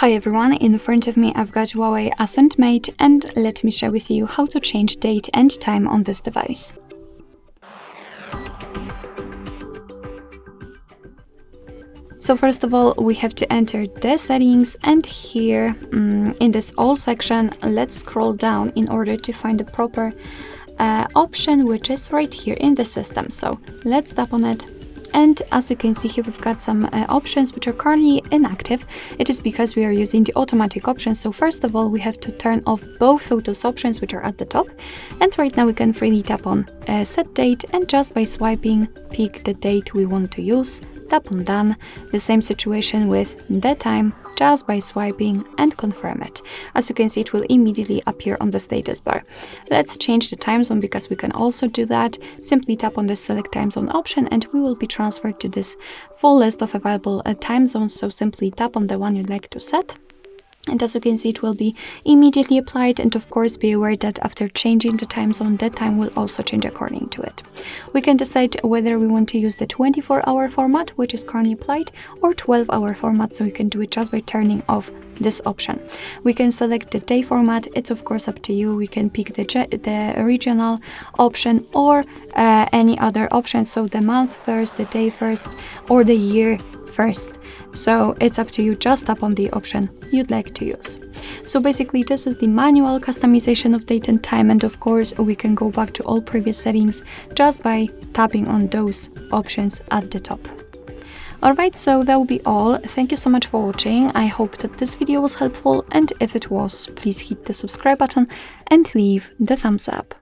Hi everyone, in front of me I've got HUAWEI Ascend Mate, and let me share with you how to change date and time on this device. So first of all, we have to enter the settings, and here in this all section, let's scroll down in order to find the proper option, which is right here in the system. So let's tap on it. And as you can see here, we've got some options which are currently inactive. It is because we are using the automatic options. So first of all, we have to turn off both of those options which are at the top. And right now we can freely tap on set date, and just by swiping, pick the date we want to use. Tap on done. The same situation with the time, just by swiping and confirm it. As you can see, it will immediately appear on the status bar. Let's change the time zone because we can also do that. Simply tap on the select time zone option and we will be transferred to this full list of available time zones. So simply tap on the one you'd like to set. And as you can see, it will be immediately applied, and of course be aware that after changing the time zone, the time will also change according to it. We can decide whether we want to use the 24-hour format, which is currently applied, or 12-hour format, so you can do it just by turning off this option. We can select the day format. It's of course up to you. We can pick the regional option or any other option, so the month first, the day first, or the year first. So it's up to you, just tap on the option you'd like to use. So basically this is the manual customization of date and time, and of course we can go back to all previous settings just by tapping on those options at the top. Alright, so that will be all. Thank you so much for watching. I hope that this video was helpful, and if it was, please hit the subscribe button and leave the thumbs up.